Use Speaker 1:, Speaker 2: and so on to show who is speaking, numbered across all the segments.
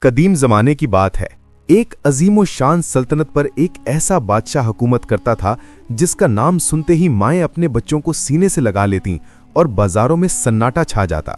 Speaker 1: कदीम जमाने की बात है। एक अजीमो शान सल्तनत पर एक ऐसा बादशाह हुकूमत करता था जिसका नाम सुनते ही माएं अपने बच्चों को सीने से लगा लेतीं और बाजारों में सन्नाटा छा जाता।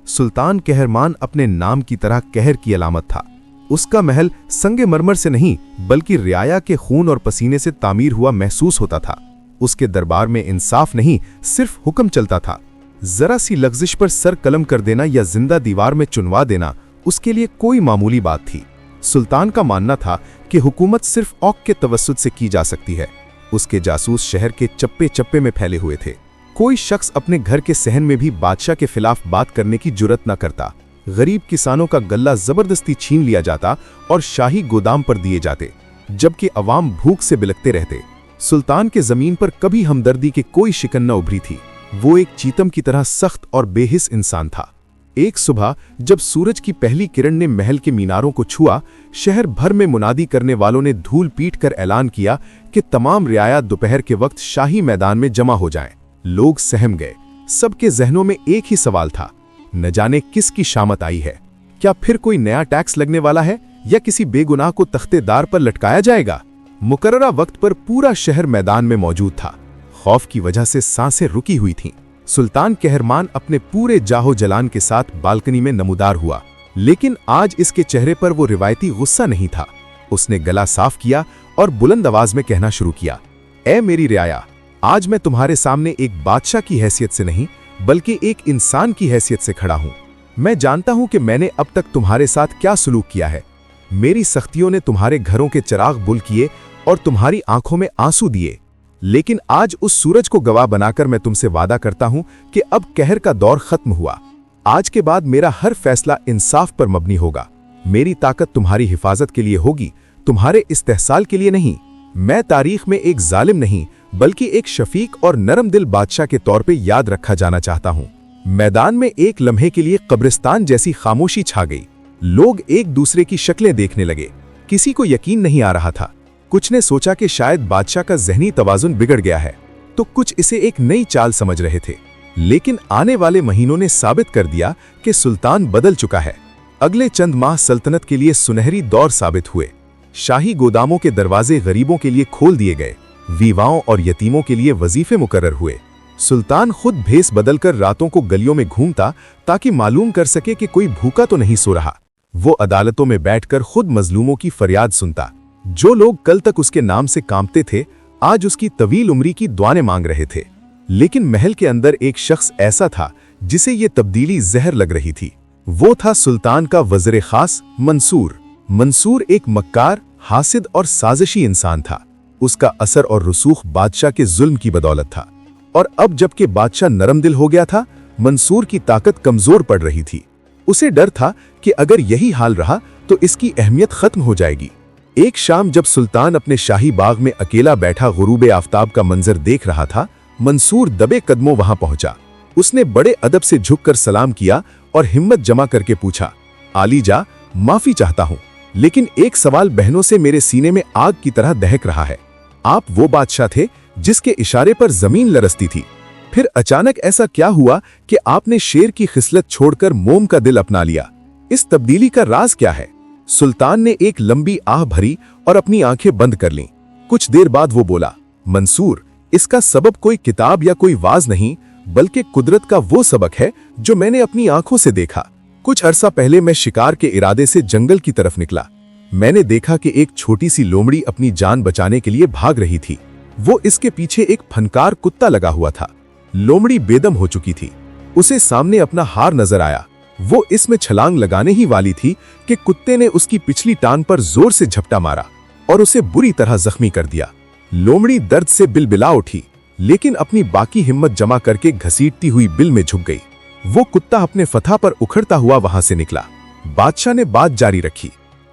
Speaker 1: सुल्तान कहरमान अपने नाम की तरह कहर की अलामत था। उसका महल संगे मरमर से नहीं बल्कि रियाया के खून और पसीने से तामीर हुआ महसूस होता था। उसके दरबार में इंसाफ नहीं सिर्फ हुक्म चलता था। जरा सी लग्जिश पर सर कलम कर देना या जिंदा दीवार में चुनवा देना उसके लिए कोई मामूली बात थी। सुल्तान का मानना था कि हुकूमत सिर्फ औक के तवस्सुत से की जा सकती है। उसके जासूस शहर के चप्पे चप्पे में फैले हुए थे। कोई शख्स अपने घर के सहन में भी बादशाह के खिलाफ बात करने की जुर्रत न करता। गरीब किसानों का गल्ला जबरदस्ती छीन लिया जाता और शाही गोदाम पर दिए जाते, जबकि अवाम भूख से बिलखते रहते। सुल्तान के जमीन पर कभी हमदर्दी के कोई शिकन न उभरी थी। वो एक चीतम की तरह सख्त और बेहिस इंसान था। एक सुबह जब सूरज की पहली किरण ने महल के मीनारों को छुआ, शहर भर में मुनादी करने वालों ने धूल पीट कर ऐलान किया कि तमाम रियाया दोपहर के वक्त शाही मैदान में जमा हो जाएं। लोग सहम गए। सबके जहनों में एक ही सवाल था, न जाने किसकी शामत आई है। क्या फिर कोई नया टैक्स लगने वाला है या किसी बेगुनाह को तख्तेदार पर लटकाया जाएगा? मुकर्ररा वक्त पर पूरा शहर मैदान में मौजूद था। खौफ की वजह से सांसें रुकी हुई थीं। सुल्तान कहरमान अपने पूरे जाहो जलान के साथ बालकनी में नमूदार हुआ, लेकिन आज इसके चेहरे पर वो रिवायती गुस्सा नहीं था। उसने गला साफ किया और बुलंद आवाज में कहना शुरू किया, ऐ मेरी रियाया, आज मैं तुम्हारे सामने एक बादशाह की हैसियत से नहीं बल्कि एक इंसान की हैसियत से खड़ा हूं। मैं जानता हूं कि मैंने अब तक तुम्हारे साथ क्या सलूक किया है। मेरी सख्तियों ने तुम्हारे घरों के चिराग बुल किए और तुम्हारी आंखों में आंसू दिए, लेकिन आज उस सूरज को गवाह बनाकर मैं तुमसे वादा करता हूं कि अब कहर का दौर खत्म हुआ। आज के बाद मेरा हर फैसला इंसाफ पर मबनी होगा। मेरी ताकत तुम्हारी हिफाजत के लिए होगी, तुम्हारे इस्तेहसाल के लिए नहीं। मैं तारीख में एक जालिम नहीं बल्कि एक शफीक और नरम दिल बादशाह के तौर पे याद रखा जाना चाहता हूं। मैदान में एक लम्हे के लिए कब्रिस्तान जैसी खामोशी छा गई। लोग एक दूसरे की शक्लें देखने लगे। किसी को यकीन नहीं आ रहा था। कुछ ने सोचा कि शायद बादशाह का ज़हनी तवाज़ुन बिगड़ गया है, तो कुछ इसे एक नई चाल समझ रहे थे। लेकिन आने वाले महीनों ने साबित कर दिया कि सुल्तान बदल चुका है। अगले चंद माह सल्तनत के लिए सुनहरी दौर साबित हुए। शाही गोदामों के दरवाजे गरीबों के लिए खोल दिए गए। विवाओं और यतीमों के लिए वजीफे मुकर्रर हुए। सुल्तान खुद भेस बदलकर रातों को गलियों में घूमता ताकि मालूम कर सके कि कोई भूखा तो नहीं सो रहा। वो अदालतों में बैठकर खुद मजलूमों की फरियाद सुनता। जो लोग कल तक उसके नाम से कांपते थे आज उसकी तवील उम्री की दुआएं मांग रहे थे। लेकिन महल के अंदर एक शख्स ऐसा था जिसे ये तब्दीली जहर लग रही थी। वो था सुल्तान का वज़ीर खास मंसूर। मंसूर एक मक्कार, हासिद और साजिशी इंसान था। उसका असर और रसूख बादशाह के जुल्म की बदौलत था, और अब जबकि बादशाह नरम दिल हो गया था, मंसूर की ताकत कमजोर पड़ रही थी। उसे डर था कि अगर यही हाल रहा तो इसकी अहमियत खत्म हो जाएगी। एक शाम जब सुल्तान अपने शाही बाग में अकेला बैठा गुरूबे आफ्ताब का मंजर देख रहा था, मंसूर दबे कदमों वहां पहुंचा। उसने बड़े अदब से झुककर सलाम किया और हिम्मत जमा करके पूछा, आलीजा, माफी चाहता हूं, लेकिन एक सवाल बहनों से मेरे सीने में आग की तरह दहक रहा है। आप वो बादशाह थे जिसके इशारे पर जमीन लरसती थी। फिर अचानक ऐसा क्या हुआ कि आपने शेर की खिसलत छोड़कर मोम का दिल अपना लिया? इस तब्दीली का राज क्या है? सुल्तान ने एक लंबी आह भरी और अपनी आंखें बंद कर लीं। कुछ देर बाद वो बोला, मंसूर, इसका सबब कोई किताब या कोई वाज नहीं बल्कि कुदरत का वो सबक है जो मैंने अपनी आंखों से देखा। कुछ अरसा पहले मैं शिकार के इरादे से जंगल की तरफ निकला। मैंने देखा कि एक छोटी सी लोमड़ी अपनी जान बचाने के लिए भाग रही थी। वो इसके पीछे एक फनकार कुत्ता लगा हुआ था। लोमड़ी बेदम हो चुकी थी। उसे सामने अपना हार नजर आया। वो इसमें छलांग लगाने ही वाली थी कि कुत्ते ने उसकी पिछली टांग पर जोर से झपटा मारा और उसे बुरी तरह जख्मी कर दिया। लोमड़ी दर्द से बिलबिला उठी, लेकिन अपनी बाकी हिम्मत जमा करके घसीटती हुई बिल में झुक गई। वो कुत्ता अपने फतह पर उखड़ता हुआ वहां से निकला। बादशाह ने बात जारी रखी।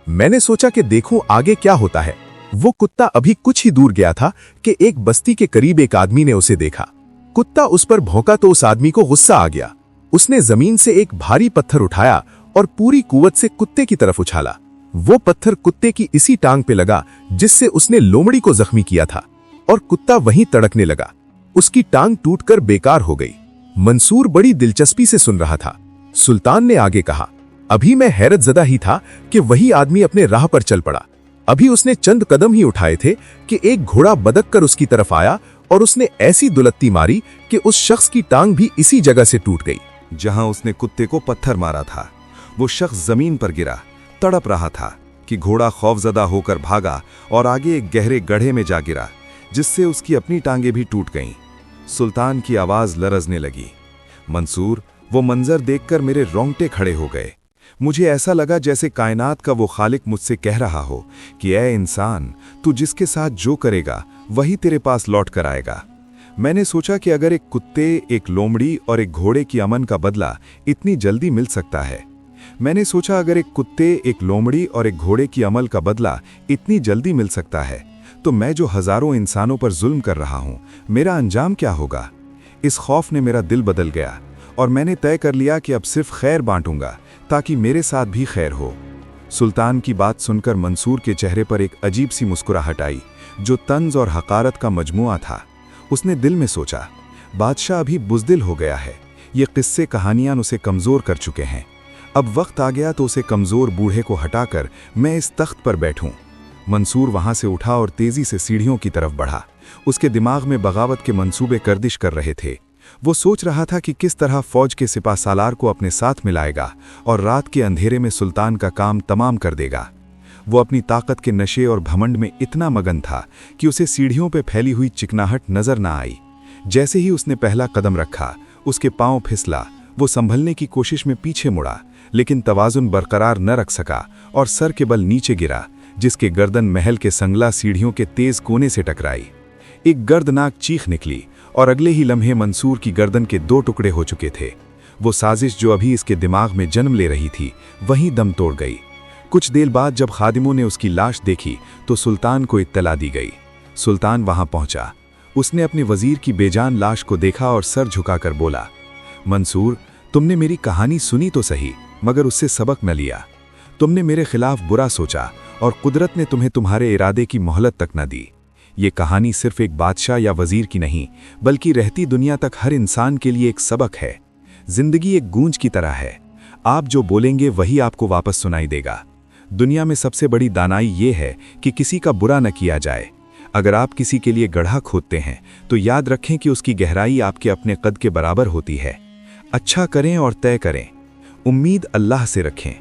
Speaker 1: मैंने सोचा कि देखूं आगे क्या होता है। वो कुत्ता अभी कुछ ही दूर गया था कि एक बस्ती के करीब एक आदमी ने उसे देखा। कुत्ता उस पर भौंका तो उस आदमी को गुस्सा आ गया। उसने जमीन से एक भारी पत्थर उठाया और पूरी कुव्वत से कुत्ते की तरफ उछाला। वो पत्थर कुत्ते की इसी टांग पे लगा जिससे उसने लोमड़ी को जख्मी किया था, और कुत्ता वहीं तड़कने लगा। उसकी टांग टूटकर बेकार हो गई। मंसूर बड़ी दिलचस्पी से सुन रहा था। सुल्तान ने आगे कहा, अभी मैं हैरत ज़दा ही था कि वही आदमी अपने राह पर चल पड़ा। अभी उसने चंद कदम ही उठाए थे कि एक घोड़ा बदक कर उसकी तरफ आया और उसने ऐसी दुलत्ती मारी कि उस शख्स की टांग भी इसी जगह से टूट गई जहां उसने कुत्ते को पत्थर मारा था। वो शख्स जमीन पर गिरा, तड़प रहा था कि घोड़ा खौफजदा होकर भागा और आगे एक गहरे गड्ढे में जा गिरा, जिससे उसकी अपनी टांगें भी टूट गईं। सुल्तान की आवाज लरजने लगी। मंसूर, वो मंजर देखकर मेरे रोंगटे खड़े हो गए। मुझे ऐसा लगा जैसे कायनात का वो खालिक मुझसे कह रहा हो कि ऐ इंसान, तू जिसके साथ जो करेगा वही तेरे पास लौट कर आएगा। मैंने सोचा कि अगर एक कुत्ते, एक लोमड़ी और एक घोड़े की अमन का बदला इतनी जल्दी मिल सकता है, तो मैं जो हजारों इंसानों पर जुल्म कर रहा हूं, मेरा अंजाम क्या होगा। इस खौफ ने मेरा दिल बदल गया और मैंने तय कर लिया कि अब सिर्फ खैर बांटूंगा ताकि मेरे साथ भी खैर हो। सुल्तान की बात सुनकर मंसूर के चेहरे पर एक अजीब सी मुस्कुराहट आई, जो तंज और हकारत का मजमुआ था। उसने दिल में सोचा, बादशाह अभी बुज़दिल हो गया है, ये किस्से कहानियां उसे कमज़ोर कर चुके हैं। अब वक्त आ गया तो उसे कमज़ोर बूढ़े को हटाकर मैं इस तख्त पर बैठूं। मंसूर वहां से उठा और तेजी से सीढ़ियों की तरफ बढ़ा। उसके दिमाग में बगावत के मंसूबे गर्दिश कर रहे थे। वो सोच रहा था कि किस तरह फौज के सिपा सालार को अपने साथ मिलाएगा और रात के अंधेरे में सुल्तान का काम तमाम कर देगा। वो अपनी ताकत के नशे और घमंड में इतना मगन था कि उसे सीढ़ियों पर फैली हुई चिकनाहट नजर न आई। जैसे ही उसने पहला कदम रखा, उसके पांव फिसला। वो संभलने की कोशिश में पीछे मुड़ा, लेकिन तवाजुन बरकरार न रख सका और सर के बल नीचे गिरा, जिसके गर्दन महल के संगला सीढ़ियों के तेज कोने से टकराई। एक गर्दनाक चीख निकली और अगले ही लम्हे मंसूर की गर्दन के 2 टुकड़े हो चुके थे। वो साजिश जो अभी इसके दिमाग में जन्म ले रही थी, वहीं दम तोड़ गई। कुछ देर बाद जब खादिमों ने उसकी लाश देखी तो सुल्तान को इत्तला दी गई। सुल्तान वहां पहुंचा। उसने अपने वजीर की बेजान लाश को देखा और सर झुकाकर बोला, मंसूर, तुमने मेरी कहानी सुनी तो सही, मगर उससे सबक न लिया। तुमने मेरे खिलाफ बुरा सोचा और कुदरत ने तुम्हें तुम्हारे इरादे की मोहलत तक न दी। ये कहानी सिर्फ एक बादशाह या वजीर की नहीं, बल्कि रहती दुनिया तक हर इंसान के लिए एक सबक है। जिंदगी एक गूंज की तरह है, आप जो बोलेंगे वही आपको वापस सुनाई देगा। दुनिया में सबसे बड़ी दानाई ये है कि किसी का बुरा न किया जाए। अगर आप किसी के लिए गड्ढा खोदते हैं तो याद रखें कि उसकी गहराई आपके अपने कद के बराबर होती है। अच्छा करें और तय करें, उम्मीद अल्लाह से रखें।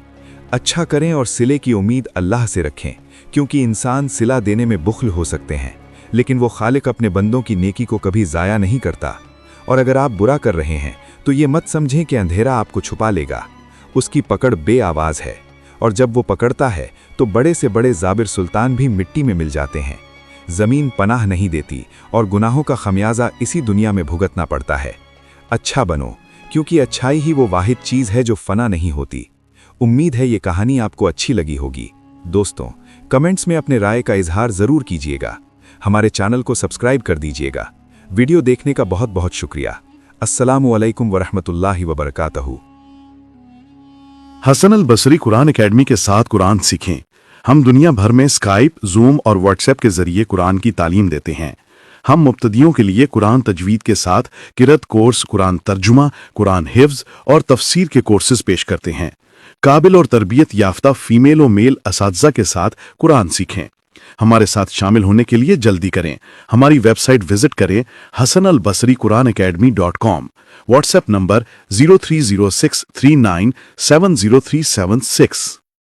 Speaker 1: अच्छा करें और सिले की उम्मीद अल्लाह से रखें, क्योंकि इंसान सिला देने में बुख्ल हो सकते हैं, लेकिन वो खालिक अपने बंदों की नेकी को कभी ज़ाया नहीं करता। और अगर आप बुरा कर रहे हैं तो ये मत समझें कि अंधेरा आपको छुपा लेगा। उसकी पकड़ बेआवाज़ है, और जब वो पकड़ता है तो बड़े से बड़े जाबिर सुल्तान भी मिट्टी में मिल जाते हैं। ज़मीन पनाह नहीं देती और गुनाहों का खमियाजा इसी दुनिया में भुगतना पड़ता है। अच्छा बनो, क्योंकि अच्छाई ही वो वाहिद चीज़ है जो फना नहीं होती। उम्मीद है ये कहानी आपको अच्छी लगी होगी। दोस्तों, कमेंट्स में अपने राय का इजहार ज़रूर कीजिएगा। हमारे चैनल को सब्सक्राइब कर दीजिएगा। वीडियो देखने का बहुत बहुत शुक्रिया। अस्सलामु अलैकुम वरहमतुल्लाहि वबरकातहू।
Speaker 2: हसन अल बसरी कुरान एकेडमी के साथ कुरान सीखें। हम दुनिया भर में स्काइप, जूम और व्हाट्सएप के जरिए कुरान की तालीम देते हैं। हम मुब्तदियों के लिए कुरान तजवीद के साथ किरत कोर्स, कुरान तर्जुमा, कुरान हिफ्ज और तफसीर के कोर्सेज पेश करते हैं। काबिल और तरबियत याफ्ता फीमेल और मेल असातिज़ा के साथ कुरान सीखें। हमारे साथ शामिल होने के लिए जल्दी करें। हमारी वेबसाइट विजिट करें hasanalbasriquranacademy.com। WhatsApp number 030639703776।